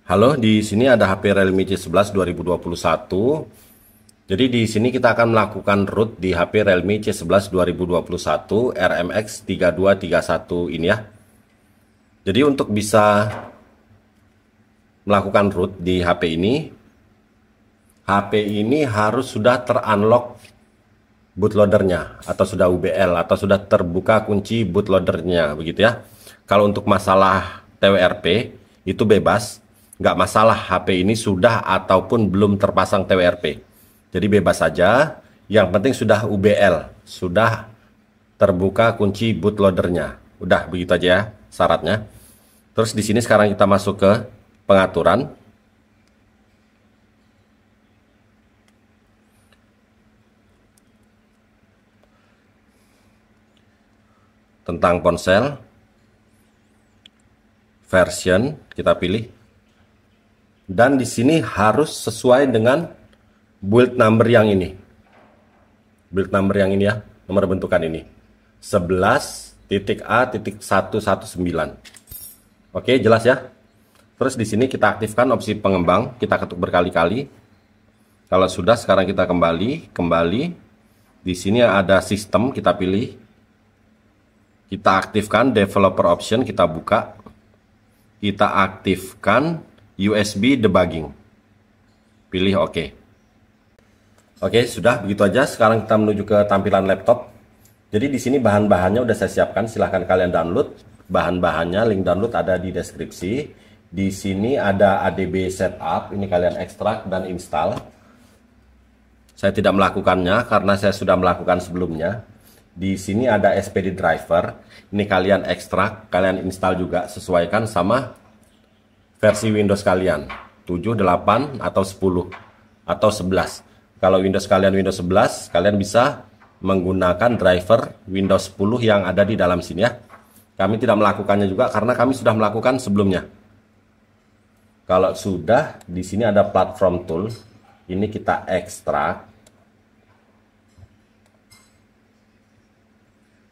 Halo, di sini ada HP Realme C11 2021. Jadi di sini kita akan melakukan root di HP Realme C11 2021 RMX 3231 ini ya. Jadi untuk bisa melakukan root di HP ini harus sudah terunlock bootloadernya atau sudah UBL atau sudah terbuka kunci bootloadernya begitu ya. Kalau untuk masalah TWRP itu bebas, nggak masalah HP ini sudah ataupun belum terpasang TWRP. Jadi bebas saja, yang penting sudah UBL, sudah terbuka kunci bootloadernya. Udah begitu aja ya syaratnya. Terus di sini sekarang kita masuk ke pengaturan. Tentang ponsel, version kita pilih, dan di sini harus sesuai dengan build number yang ini, ya, nomor bentukan ini 11.A.119. Oke, jelas ya. Terus di sini kita aktifkan opsi pengembang, kita ketuk berkali-kali. Kalau sudah, sekarang kita kembali. Di sini ada sistem, kita pilih. Kita aktifkan developer option, kita buka. Kita aktifkan USB debugging. Pilih OK. Oke, sudah begitu aja. Sekarang kita menuju ke tampilan laptop. Jadi di sini bahan-bahannya udah saya siapkan, silahkan kalian download. Bahan-bahannya, link download ada di deskripsi. Di sini ada ADB setup, ini kalian ekstrak dan install. Saya tidak melakukannya karena saya sudah melakukan sebelumnya. Di sini ada SPD driver, ini kalian ekstrak, kalian install juga, sesuaikan sama versi Windows kalian, 7, 8, atau 10, atau 11. Kalau Windows kalian Windows 11, kalian bisa menggunakan driver Windows 10 yang ada di dalam sini ya. Kami tidak melakukannya juga karena kami sudah melakukan sebelumnya. Kalau sudah, di sini ada platform tool, ini kita ekstrak.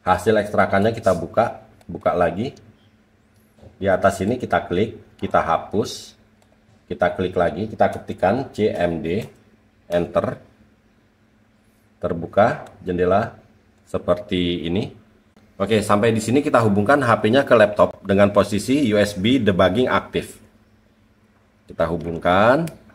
Hasil ekstrakannya kita buka lagi. Di atas ini kita klik, kita hapus, kita klik lagi, kita ketikkan CMD, enter. Terbuka jendela seperti ini. Oke, sampai di sini kita hubungkan HP-nya ke laptop dengan posisi USB debugging aktif. Kita hubungkan.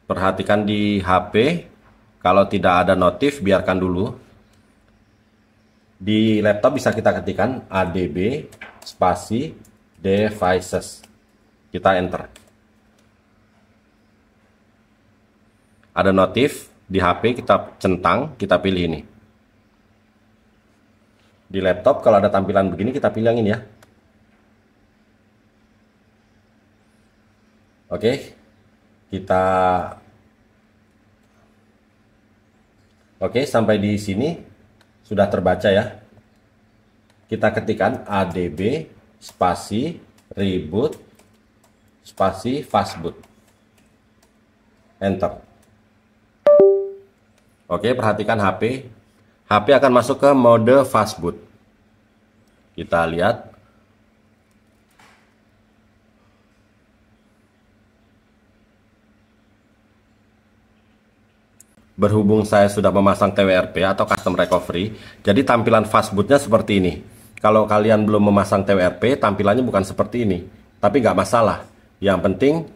Perhatikan di HP, kalau tidak ada notif, biarkan dulu. Di laptop bisa kita ketikkan ADB spasi devices. Kita enter. Ada notif di HP, kita centang, kita pilih ini. Di laptop kalau ada tampilan begini, kita pilih yang ini ya. Oke. Oke, sampai di sini sudah terbaca ya. Kita ketikkan ADB spasi reboot spasi fastboot. Enter. Oke, perhatikan HP akan masuk ke mode fastboot. Kita lihat. Berhubung saya sudah memasang TWRP atau custom recovery, jadi tampilan fastbootnya seperti ini. Kalau kalian belum memasang TWRP, tampilannya bukan seperti ini. Tapi nggak masalah. Yang penting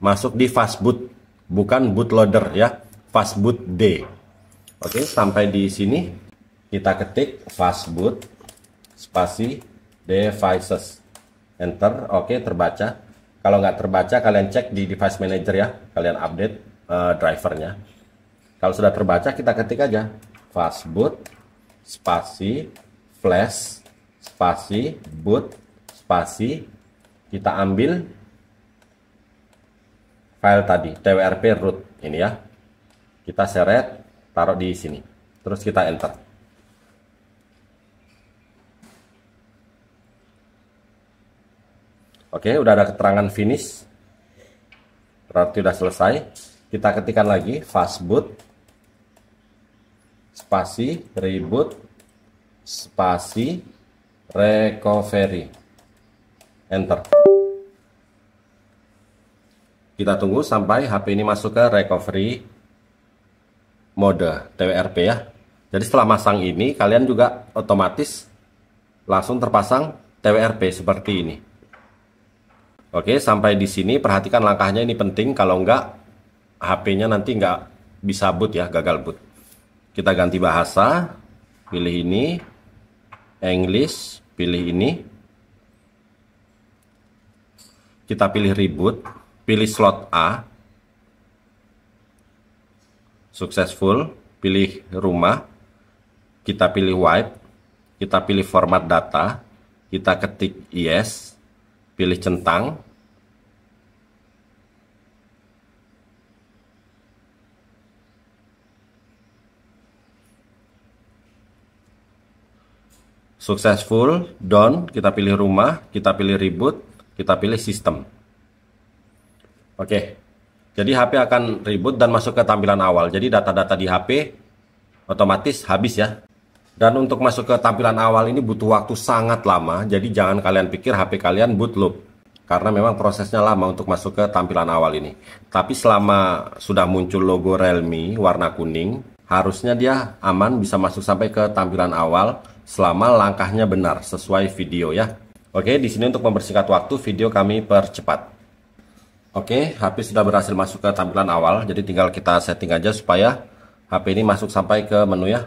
masuk di fastboot, bukan bootloader ya. Fastboot D. Oke, sampai di sini kita ketik fastboot spasi devices. Enter. Oke, terbaca. Kalau nggak terbaca, kalian cek di device manager ya. Kalian update drivernya. Kalau sudah terbaca, kita ketik aja fastboot spasi flash spasi boot spasi, kita ambil file tadi twrp root ini ya, kita seret, taruh di sini, terus kita enter. Oke, udah ada keterangan finish, berarti udah selesai. Kita ketikkan lagi fastboot spasi reboot spasi recovery, enter. Kita tunggu sampai HP ini masuk ke recovery mode TWRP ya. Jadi setelah masang ini, kalian juga otomatis langsung terpasang TWRP seperti ini. Oke, sampai di sini perhatikan langkahnya, ini penting, kalau enggak HP-nya nanti enggak bisa boot ya, gagal boot. Kita ganti bahasa, pilih ini, English, pilih ini. Kita pilih reboot, pilih slot A, successful, pilih rumah, kita pilih wipe, kita pilih format data, kita ketik yes, pilih centang, successful, done, kita pilih rumah, kita pilih reboot, kita pilih sistem. Oke, jadi HP akan reboot dan masuk ke tampilan awal. Jadi data-data di HP otomatis habis ya. Dan untuk masuk ke tampilan awal ini butuh waktu sangat lama. Jadi jangan kalian pikir HP kalian boot loop, karena memang prosesnya lama untuk masuk ke tampilan awal ini. Tapi selama sudah muncul logo Realme warna kuning, harusnya dia aman bisa masuk sampai ke tampilan awal selama langkahnya benar sesuai video ya. Oke, di sini untuk mempersingkat waktu video kami percepat. Oke, HP sudah berhasil masuk ke tampilan awal, jadi tinggal kita setting aja supaya HP ini masuk sampai ke menu ya.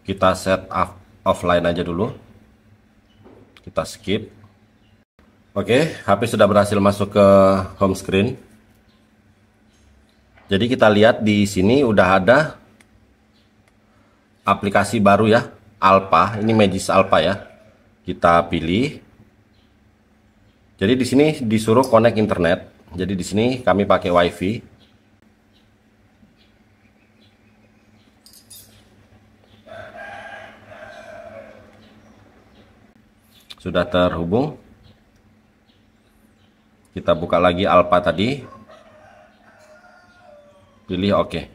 Kita set offline aja dulu. Kita skip. Oke, HP sudah berhasil masuk ke home screen. Jadi kita lihat di sini udah ada aplikasi baru ya, Alpha. Ini Magis Alpha ya. Kita pilih. Jadi di sini disuruh connect internet. Jadi di sini kami pakai WiFi. Sudah terhubung. Kita buka lagi Alpha tadi. Pilih OK.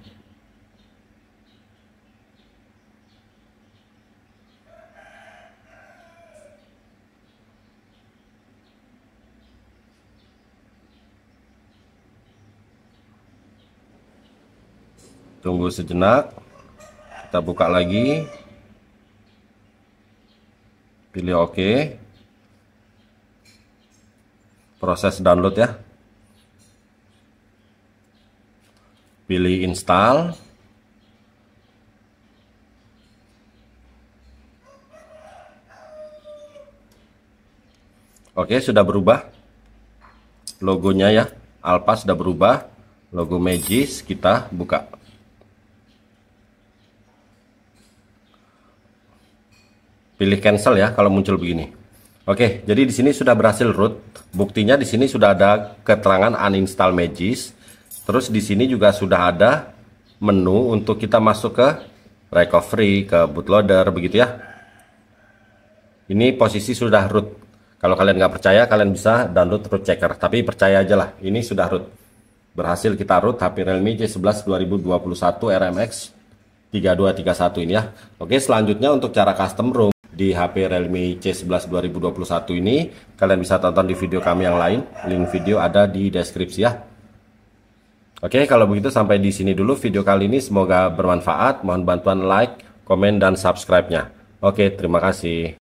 Tunggu sejenak. Kita buka lagi. Pilih OK. Proses download ya. Pilih install. Oke, sudah berubah logonya ya. Alpha sudah berubah. Logo Magis kita buka. Pilih cancel ya kalau muncul begini. Oke, jadi di sini sudah berhasil root. Buktinya di sini sudah ada keterangan uninstall Magis. Terus di sini juga sudah ada menu untuk kita masuk ke recovery, ke bootloader begitu ya. Ini posisi sudah root. Kalau kalian nggak percaya, kalian bisa download root checker. Tapi percaya aja lah, ini sudah root. Berhasil kita root HP Realme C11 2021 RMX 3231 ini ya. Oke, selanjutnya untuk cara custom ROM di HP Realme C11 2021 ini, kalian bisa tonton di video kami yang lain. Link video ada di deskripsi ya. Oke, kalau begitu sampai di sini dulu video kali ini. Semoga bermanfaat. Mohon bantuan like, komen, dan subscribe-nya. Oke, terima kasih.